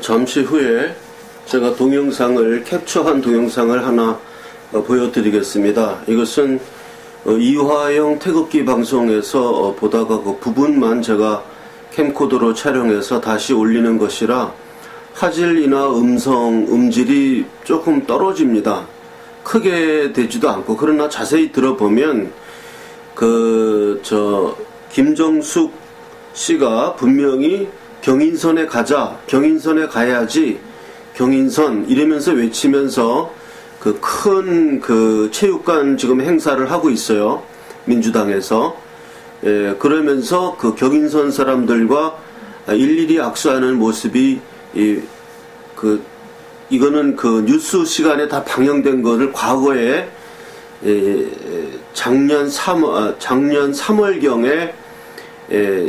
잠시 후에 제가 동영상을 캡처한 동영상을 하나 보여드리겠습니다. 이것은 이화영 태극기 방송에서 보다가 그 부분만 제가 캠코더로 촬영해서 다시 올리는 것이라 화질이나 음질이 조금 떨어집니다. 크게 되지도 않고. 그러나 자세히 들어보면 김정숙 씨가 분명히 경인선에 가자, 경인선에 가야지, 경인선 이러면서 외치면서 큰 체육관 지금 행사를 하고 있어요. 민주당에서. 그러면서 경인선 사람들과 일일이 악수하는 모습이 이거는 뉴스 시간에 다 방영된 것을 과거에 작년 3월경에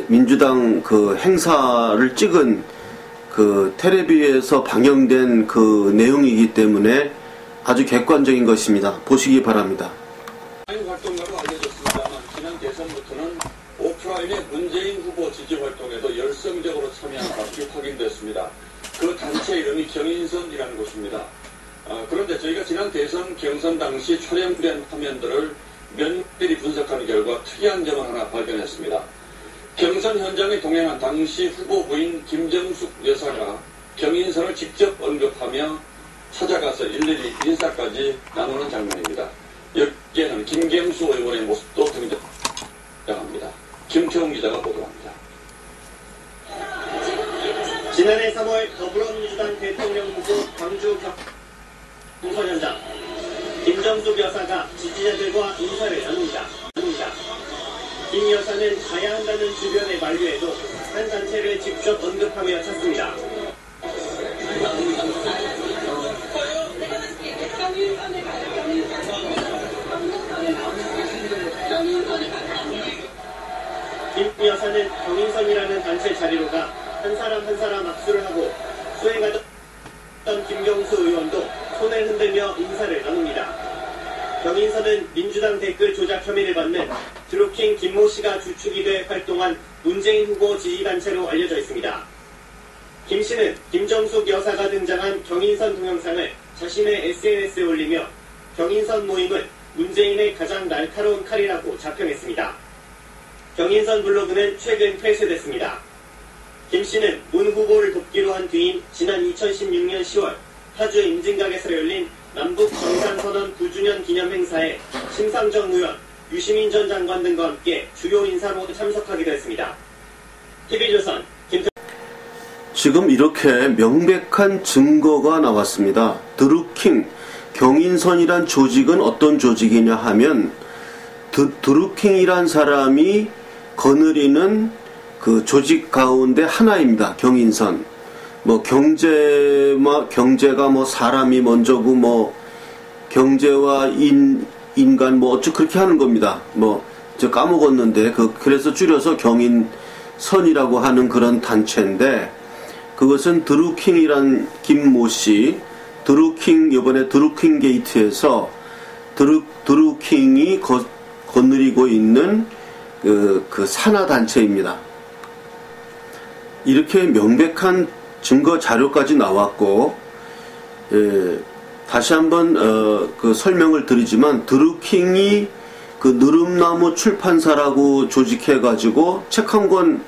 민주당 행사를 찍은 텔레비에서 방영된 내용이기 때문에 아주 객관적인 것입니다. 보시기 바랍니다. 활동가로 알려졌습니다만 지난 대선부터는 오프라인의 문재인 후보 지지 활동에도 열성적으로 참여한 것이 확인됐습니다. 그 단체 이름이 경인선이라는 곳입니다. 그런데 저희가 지난 대선 경선 당시 촬영된 화면들을 면밀히 분석한 결과 특이한 점을 하나 발견했습니다. 경선 현장에 동행한 당시 후보 부인 김정숙 여사가 경인선을 직접 언급하며 찾아가서 일일이 인사까지 나누는 장면입니다. 여기에는 김경수 의원의 모습도 등장합니다. 김태웅 기자가 보도합니다. 지난해 3월 더불어민주당 대통령 후보 광주 경선 현장, 김정숙 여사가 지지자들과 인사를 나눕니다. 김 여사는 가야 한다는 주변의 만류에도 한 단체를 직접 언급하며 찾습니다. 김 여사는 경인선이라는 단체 자리로 가 한 사람 악수를 하고 수행하던 김경수 의원도 손을 흔들며 인사를 나눕니다. 경인선은 민주당 댓글 조작 혐의를 받는 드루킹 김모 씨가 주축이 돼 활동한 문재인 후보 지지단체로 알려져 있습니다. 김 씨는 김정숙 여사가 등장한 경인선 동영상을 자신의 SNS에 올리며 경인선 모임은 문재인의 가장 날카로운 칼이라고 자평했습니다. 경인선 블로그는 최근 폐쇄됐습니다. 김 씨는 문 후보를 돕기로 한 뒤인 지난 2016년 10월 파주 임진각에서 열린 남북 정상선언 9주년 기념 행사에 심상정 의원, 유시민 전 장관 등과 함께 주요 인사로 참석하기도 했습니다. TV조선 지금 이렇게 명백한 증거가 나왔습니다. 드루킹, 경인선이란 조직은 어떤 조직이냐 하면 드루킹이란 사람이 거느리는 조직 가운데 하나입니다. 경인선. 경제가 사람이 먼저고 경제와 인간 어쩌 그렇게 하는 겁니다. 저 까먹었는데 그래서 줄여서 경인선이라고 하는 그런 단체인데, 그것은 드루킹이란 김모 씨, 이번에 드루킹 게이트에서 드루킹이 거느리고 있는 산하 단체입니다. 이렇게 명백한 증거 자료까지 나왔고, 다시 한번 설명을 드리지만, 드루킹이 느릅나무 출판사라고 조직해가지고 책 한 권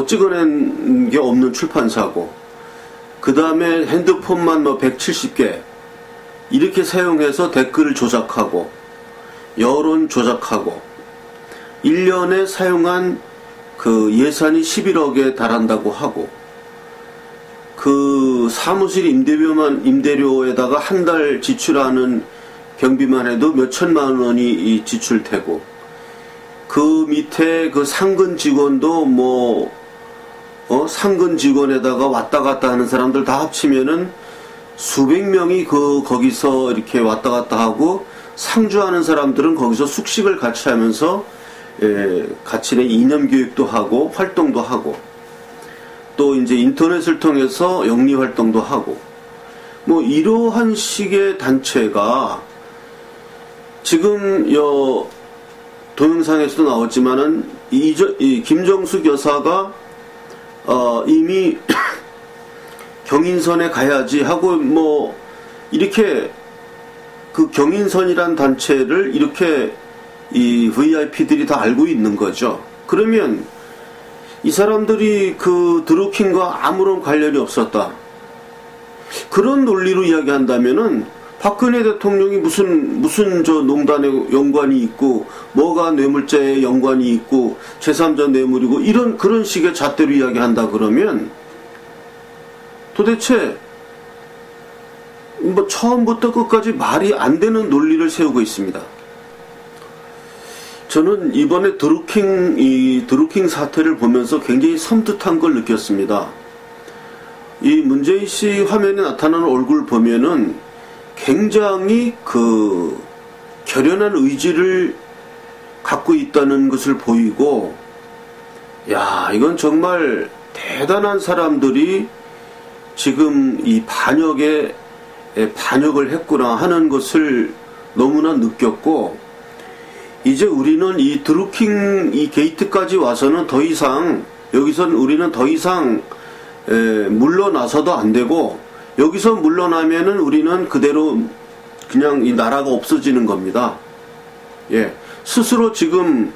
찍어낸 게 없는 출판사고, 그 다음에 핸드폰만 170개 이렇게 사용해서 댓글을 조작하고 여론 조작하고 1년에 사용한 예산이 11억에 달한다고 하고, 사무실 임대료에다가 한 달 지출하는 경비만 해도 몇 천만 원이 지출되고, 밑에 상근 직원도 상근 직원에다가 왔다 갔다 하는 사람들 다 합치면은 수백 명이 거기서 이렇게 왔다 갔다 하고, 상주하는 사람들은 거기서 숙식을 같이 하면서 같이 이념 교육도 하고 활동도 하고, 또 이제 인터넷을 통해서 영리 활동도 하고, 이러한 식의 단체가 지금 동영상에서도 나왔지만은 이 김정숙 여사가 이미 경인선에 가야지 하고 뭐 이렇게 그 경인선이란 단체를 이렇게 이 VIP들이 다 알고 있는 거죠. 그러면 이 사람들이 그 드루킹과 아무런 관련이 없었다. 그런 논리로 이야기한다면은 박근혜 대통령이 무슨 저 농단에 연관이 있고 뭐가 뇌물죄에 연관이 있고 제3자 뇌물이고 이런 그런 식의 잣대로 이야기한다 그러면 도대체 뭐 처음부터 끝까지 말이 안 되는 논리를 세우고 있습니다. 저는 이번에 드루킹 사태를 보면서 굉장히 섬뜩한 걸 느꼈습니다. 이 문재인 씨 화면에 나타나는 얼굴 보면은 굉장히 그 결연한 의지를 갖고 있다는 것을 보이고, 야, 이건 정말 대단한 사람들이 지금 이 반역을 했구나 하는 것을 너무나 느꼈고, 이제 우리는 이 드루킹 이 게이트까지 와서는 더 이상 여기선 우리는 더 이상 물러나서도 안 되고, 여기서 물러나면은 우리는 그대로 그냥 이 나라가 없어지는 겁니다. 예, 스스로 지금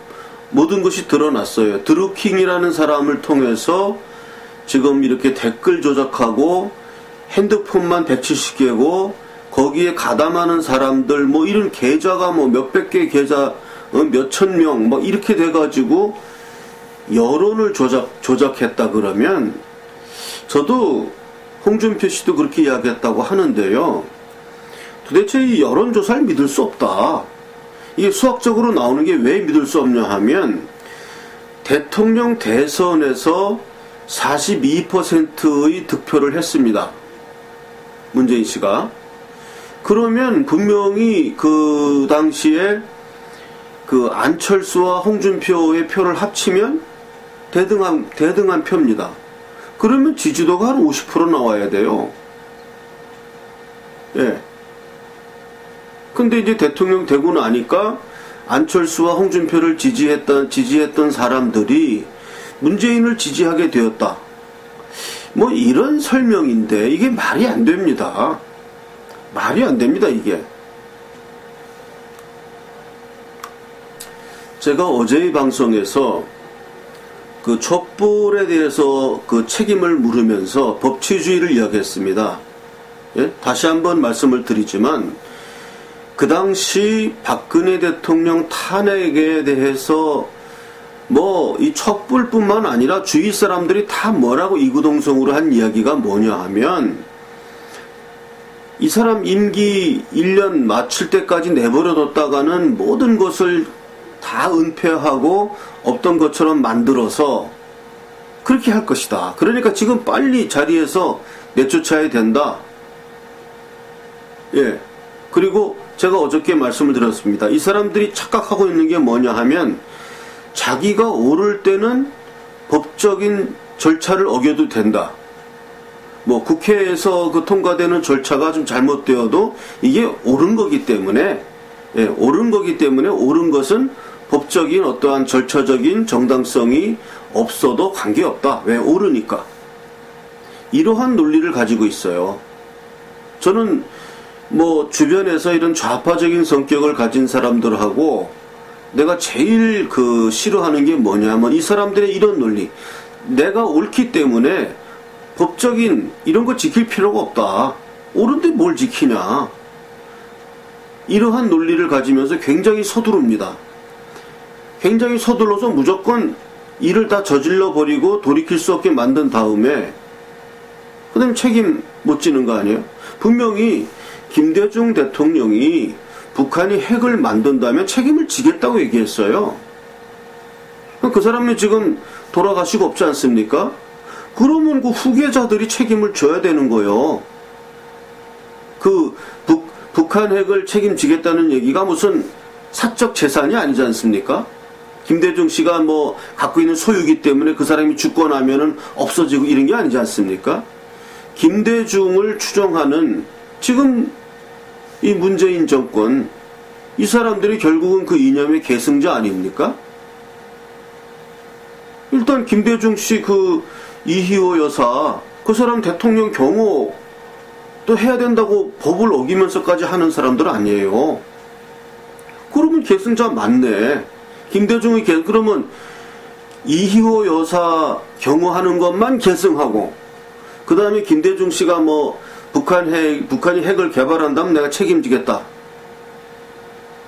모든 것이 드러났어요. 드루킹이라는 사람을 통해서 지금 이렇게 댓글 조작하고 핸드폰만 170개고 거기에 가담하는 사람들 뭐 이런 계좌가 뭐 몇백 개 계좌 몇천 명 뭐 이렇게 돼가지고 여론을 조작했다 그러면, 저도 홍준표 씨도 그렇게 이야기했다고 하는데요. 도대체 이 여론조사를 믿을 수 없다. 이게 수학적으로 나오는 게 왜 믿을 수 없냐 하면, 대통령 대선에서 42%의 득표를 했습니다. 문재인 씨가. 그러면 분명히 그 당시에 그 안철수와 홍준표의 표를 합치면 대등한 표입니다. 그러면 지지도가 한 50% 나와야 돼요. 예. 근데 이제 대통령 되고 나니까 안철수와 홍준표를 지지했던 사람들이 문재인을 지지하게 되었다. 뭐 이런 설명인데 이게 말이 안 됩니다. 말이 안 됩니다, 이게. 제가 어제의 방송에서 그 촛불에 대해서 그 책임을 물으면서 법치주의를 이야기했습니다. 예? 다시 한번 말씀을 드리지만, 그 당시 박근혜 대통령 탄핵에 대해서 뭐 이 촛불뿐만 아니라 주위 사람들이 다 뭐라고 이구동성으로 한 이야기가 뭐냐 하면, 이 사람 임기 1년 마칠 때까지 내버려뒀다가는 모든 것을 다 은폐하고 없던 것처럼 만들어서 그렇게 할 것이다. 그러니까 지금 빨리 자리에서 내쫓아야 된다. 예. 그리고 제가 어저께 말씀을 드렸습니다. 이 사람들이 착각하고 있는 게 뭐냐 하면, 자기가 옳을 때는 법적인 절차를 어겨도 된다. 뭐 국회에서 그 통과되는 절차가 좀 잘못되어도 이게 옳은 거기 때문에, 예, 옳은 거기 때문에 옳은 것은 법적인 어떠한 절차적인 정당성이 없어도 관계없다. 왜? 옳으니까. 이러한 논리를 가지고 있어요. 저는 뭐 주변에서 이런 좌파적인 성격을 가진 사람들하고 내가 제일 그 싫어하는 게 뭐냐면, 이 사람들의 이런 논리. 내가 옳기 때문에 법적인 이런 거 지킬 필요가 없다. 옳은데 뭘 지키냐. 이러한 논리를 가지면서 굉장히 서두릅니다. 굉장히 서둘러서 무조건 일을 다 저질러 버리고 돌이킬 수 없게 만든 다음에 그 다음에 책임 못 지는 거 아니에요? 분명히 김대중 대통령이 북한이 핵을 만든다면 책임을 지겠다고 얘기했어요. 그 사람이 지금 돌아가시고 없지 않습니까? 그러면 그 후계자들이 책임을 져야 되는 거예요. 그 북한 핵을 책임지겠다는 얘기가 무슨 사적 재산이 아니지 않습니까? 김대중 씨가 뭐 갖고 있는 소유기 때문에 그 사람이 죽고 나면은 없어지고 이런 게 아니지 않습니까? 김대중을 추종하는 지금 이 문재인 정권, 이 사람들이 결국은 그 이념의 계승자 아닙니까? 일단 김대중 씨 그 이희호 여사, 그 사람 대통령 경호 또 해야 된다고 법을 어기면서까지 하는 사람들 아니에요. 그러면 계승자 맞네. 김대중의 그러면 이희호 여사 경호하는 것만 계승하고, 그 다음에 김대중 씨가 뭐 북한이 핵을 개발한다면 내가 책임지겠다.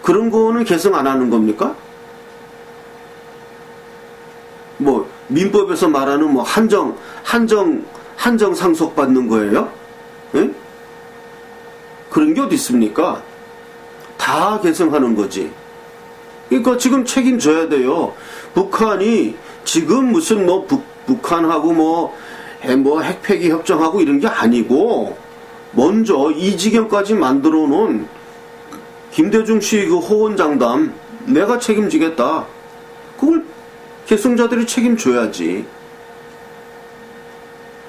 그런 거는 계승 안 하는 겁니까? 뭐 민법에서 말하는 뭐 한정 상속 받는 거예요? 예? 그런 게 어디 있습니까? 다 계승하는 거지. 그러니까 지금 책임져야 돼요. 북한이 지금 무슨 뭐 북한하고 뭐 핵폐기 협정하고 이런 게 아니고, 먼저 이 지경까지 만들어 놓은 김대중 씨 그 호언장담 내가 책임지겠다. 그걸 계승자들이 책임져야지.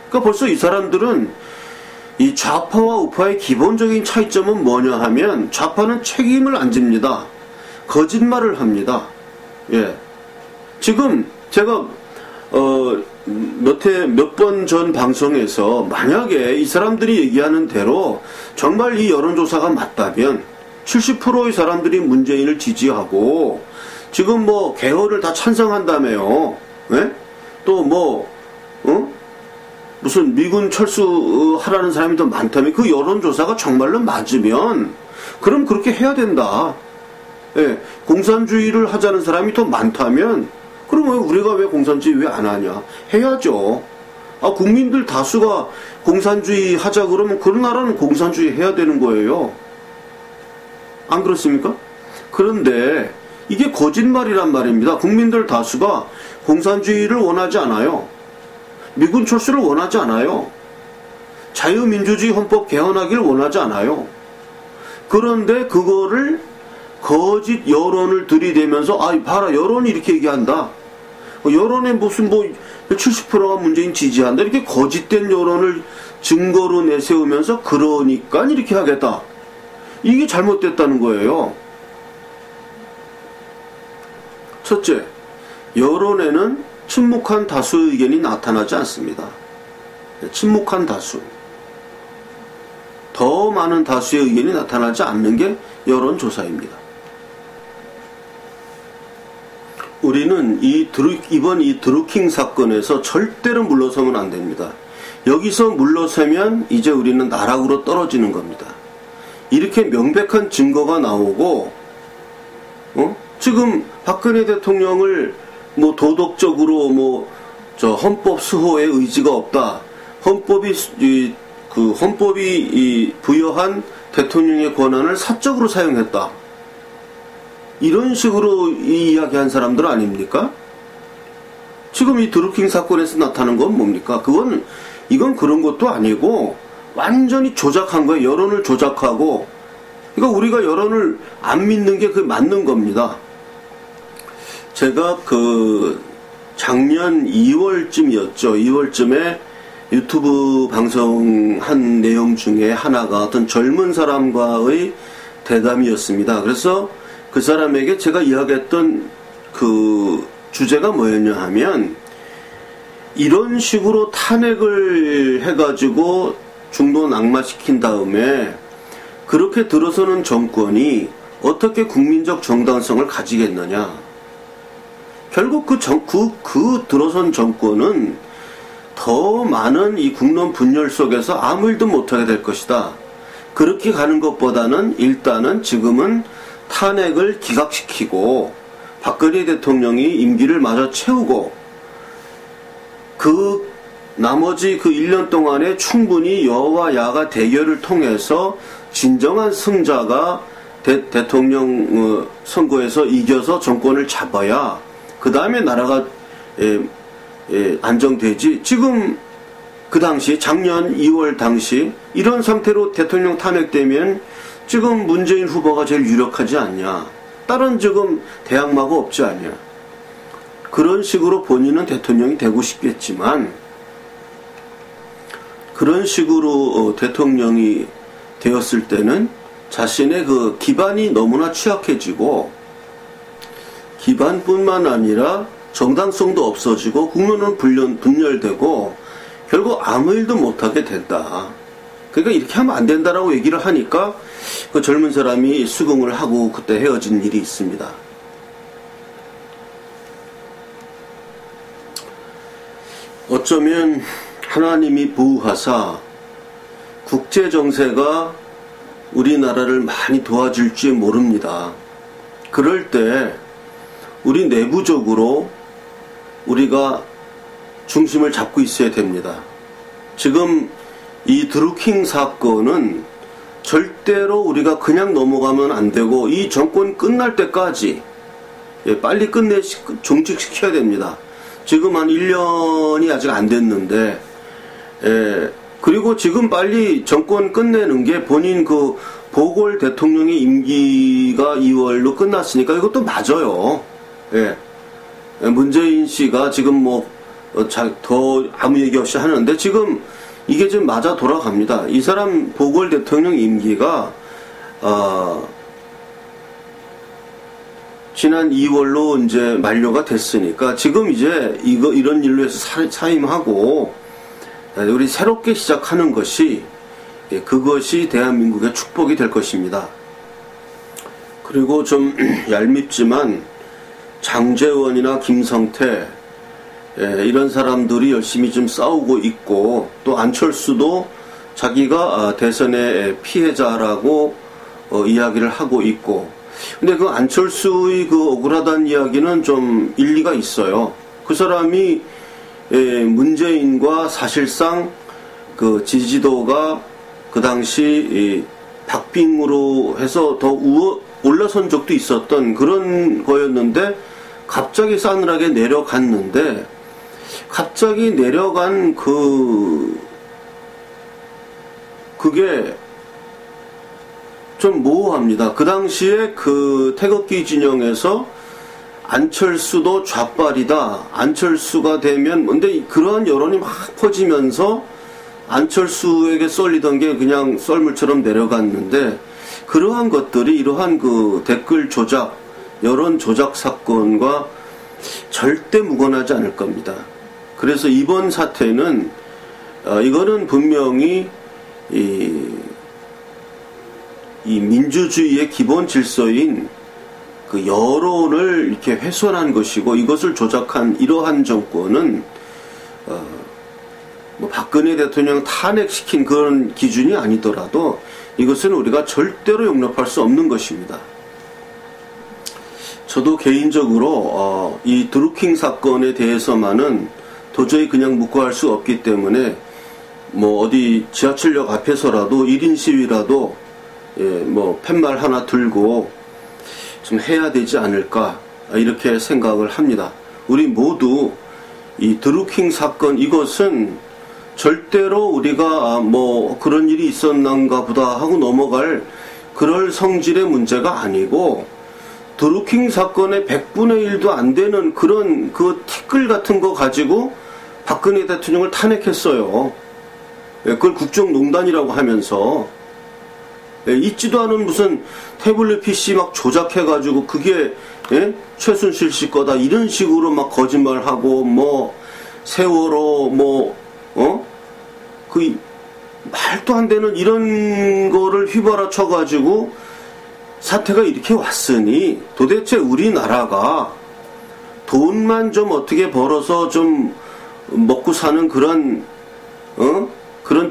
그러니까 벌써 이 사람들은 이 좌파와 우파의 기본적인 차이점은 뭐냐 하면, 좌파는 책임을 안 집니다. 거짓말을 합니다. 예. 지금 제가 몇 번 전 방송에서 만약에 이 사람들이 얘기하는 대로 정말 이 여론조사가 맞다면 70%의 사람들이 문재인을 지지하고 지금 뭐 개헌을 다 찬성한다며요. 예? 또 뭐 무슨 미군 철수하라는 사람이 더 많다면, 그 여론조사가 정말로 맞으면 그럼 그렇게 해야 된다. 예, 공산주의를 하자는 사람이 더 많다면 그러면 우리가 왜 공산주의 왜 안 하냐? 해야죠. 국민들 다수가 공산주의 하자 그러면 그 나라는 공산주의 해야 되는 거예요. 안 그렇습니까? 그런데 이게 거짓말이란 말입니다. 국민들 다수가 공산주의를 원하지 않아요. 미군 철수를 원하지 않아요. 자유민주주의 헌법 개헌하기를 원하지 않아요. 그런데 그거를 거짓 여론을 들이대면서, 봐라, 여론이 이렇게 얘기한다. 여론에 무슨 70%가 문재인 지지한다. 이렇게 거짓된 여론을 증거로 내세우면서 그러니까 이렇게 하겠다. 이게 잘못됐다는 거예요. 첫째, 여론에는 침묵한 다수 의견이 나타나지 않습니다. 침묵한 다수. 더 많은 다수의 의견이 나타나지 않는 게 여론조사입니다. 우리는 이번 이 드루킹 사건에서 절대로 물러서면 안 됩니다. 여기서 물러서면 이제 우리는 나락으로 떨어지는 겁니다. 이렇게 명백한 증거가 나오고, 지금 박근혜 대통령을 뭐 도덕적으로 헌법 수호의 의지가 없다. 헌법이 부여한 대통령의 권한을 사적으로 사용했다. 이런 식으로 이야기한 사람들 아닙니까? 지금 이 드루킹 사건에서 나타난 건 뭡니까? 이건 그런 것도 아니고 완전히 조작한 거예요. 여론을 조작하고. 그러니까 우리가 여론을 안 믿는 게 맞는 겁니다. 제가 작년 2월쯤이었죠. 2월쯤에 유튜브 방송한 내용 중에 하나가 어떤 젊은 사람과의 대담이었습니다. 그래서 그 사람에게 제가 이야기했던 그 주제가 뭐였냐 하면, 이런 식으로 탄핵을 해가지고 중도 낙마시킨 다음에 그렇게 들어서는 정권이 어떻게 국민적 정당성을 가지겠느냐. 결국 그 들어선 정권은 더 많은 이 국론 분열 속에서 아무 일도 못하게 될 것이다. 그렇게 가는 것보다는 일단은 지금은 탄핵을 기각시키고 박근혜 대통령이 임기를 마저 채우고 그 나머지 1년 동안에 충분히 여와 야가 대결을 통해서 진정한 승자가 대통령 선거에서 이겨서 정권을 잡아야 그 다음에 나라가 안정되지. 지금 그 당시 작년 2월 당시 이런 상태로 대통령 탄핵되면 지금 문재인 후보가 제일 유력하지 않냐. 다른 지금 대항마가 없지 않냐. 그런 식으로 본인은 대통령이 되고 싶겠지만 그런 식으로 대통령이 되었을 때는 자신의 기반이 너무나 취약해지고 기반뿐만 아니라 정당성도 없어지고 국론은 분열되고 결국 아무 일도 못하게 된다. 그러니까 이렇게 하면 안 된다라고 얘기를 하니까 그 젊은 사람이 수긍을 하고 그때 헤어진 일이 있습니다. 어쩌면 하나님이 보호하사 국제정세가 우리나라를 많이 도와줄지 모릅니다. 그럴 때 우리 내부적으로 우리가 중심을 잡고 있어야 됩니다. 지금 이 드루킹 사건은 절대로 우리가 그냥 넘어가면 안 되고 이 정권 끝날 때까지 빨리 종식시켜야 됩니다. 지금 한 1년이 아직 안 됐는데 그리고 지금 빨리 정권 끝내는 게 본인 그 보궐 대통령의 임기가 2월로 끝났으니까 이것도 맞아요. 문재인 씨가 지금 더 아무 얘기 없이 하는데 지금 이게 지금 맞아 돌아갑니다. 이 사람 보궐 대통령 임기가 지난 2월로 이제 만료가 됐으니까 지금 이제 이런 일로 해서 사임하고 우리 새롭게 시작하는 것이 그것이 대한민국의 축복이 될 것입니다. 그리고 좀 얄밉지만 장제원이나 김성태 이런 사람들이 열심히 좀 싸우고 있고 또 안철수도 자기가 대선의 피해자라고 이야기를 하고 있고 근데 그 안철수의 그 억울하다는 이야기는 좀 일리가 있어요. 그 사람이 문재인과 사실상 그 지지도가 그 당시 박빙으로 해서 더 올라선 적도 있었던 그런 거였는데 갑자기 싸늘하게 내려갔는데 갑자기 내려간 그게 좀 모호합니다. 그 당시에 그 태극기 진영에서 안철수도 좌빨이다. 안철수가 되면 근데 그러한 여론이 막 퍼지면서 안철수에게 쏠리던 게 그냥 썰물처럼 내려갔는데 그러한 것들이 이러한 그 댓글 조작, 여론 조작 사건과 절대 무관하지 않을 겁니다. 그래서 이번 사태는 이거는 분명히 이 민주주의의 기본 질서인 그 여론을 이렇게 훼손한 것이고 이것을 조작한 이러한 정권은 박근혜 대통령 탄핵시킨 그런 기준이 아니더라도 이것은 우리가 절대로 용납할 수 없는 것입니다. 저도 개인적으로 이 드루킹 사건에 대해서만은 도저히 그냥 묵고할 수 없기 때문에 어디 지하철역 앞에서라도 1인 시위라도 팻말 하나 들고 좀 해야 되지 않을까 이렇게 생각을 합니다. 우리 모두 이 드루킹 사건 이것은 절대로 우리가 그런 일이 있었는가 보다 하고 넘어갈 그럴 성질의 문제가 아니고 드루킹 사건의 100분의 1도 안 되는 그런 그 티끌 같은 거 가지고 박근혜 대통령을 탄핵했어요. 그걸 국정농단이라고 하면서 있지도 않은 무슨 태블릿 PC 막 조작해가지고 그게 최순실 씨 거다 이런 식으로 막 거짓말하고 세월호 그 말도 안 되는 이런 거를 휘발아쳐가지고 사태가 이렇게 왔으니 도대체 우리나라가 돈만 좀 어떻게 벌어서 좀 먹고 사는 그런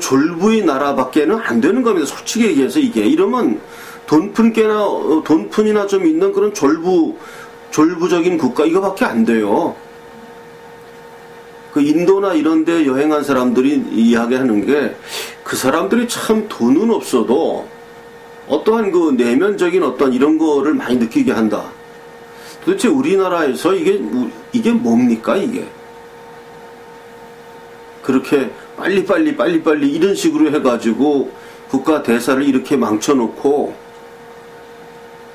졸부의 나라밖에는 안 되는 겁니다. 솔직히 얘기해서 이러면 돈푼이나 좀 있는 그런 졸부적인 국가 이거밖에 안 돼요. 그 인도나 이런 데 여행한 사람들이 이야기하는 게 그 사람들이 참 돈은 없어도 어떠한 그 내면적인 어떤 이런 거를 많이 느끼게 한다. 도대체 우리나라에서 이게 뭡니까 이게? 그렇게 빨리 이런 식으로 해가지고 국가 대사를 이렇게 망쳐놓고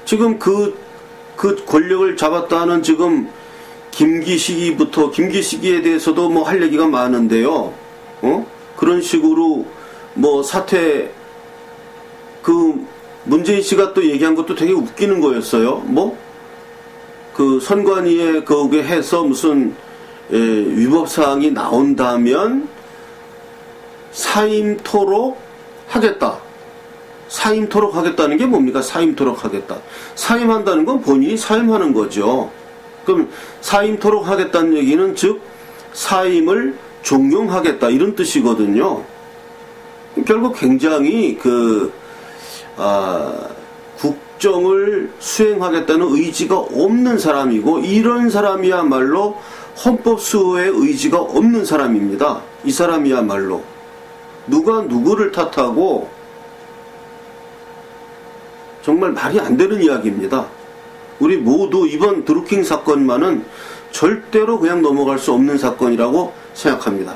지금 그 권력을 잡았다는 지금 김기식에 대해서도 할 얘기가 많은데요. 그런 식으로 사태 문재인 씨가 또 얘기한 것도 되게 웃기는 거였어요. 그 선관위에 거기에 해서 무슨 위법사항이 나온다면 사임토록 하겠다. 사임토록 하겠다는 게 뭡니까? 사임토록 하겠다. 사임한다는 건 본인이 사임하는 거죠. 그럼 사임토록 하겠다는 얘기는 즉 사임을 종용하겠다 이런 뜻이거든요. 결국 굉장히 국정을 수행하겠다는 의지가 없는 사람이고 이런 사람이야말로 헌법 수호의 의지가 없는 사람입니다. 이 사람이야말로 누가 누구를 탓하고 정말 말이 안 되는 이야기입니다. 우리 모두 이번 드루킹 사건만은 절대로 그냥 넘어갈 수 없는 사건이라고 생각합니다.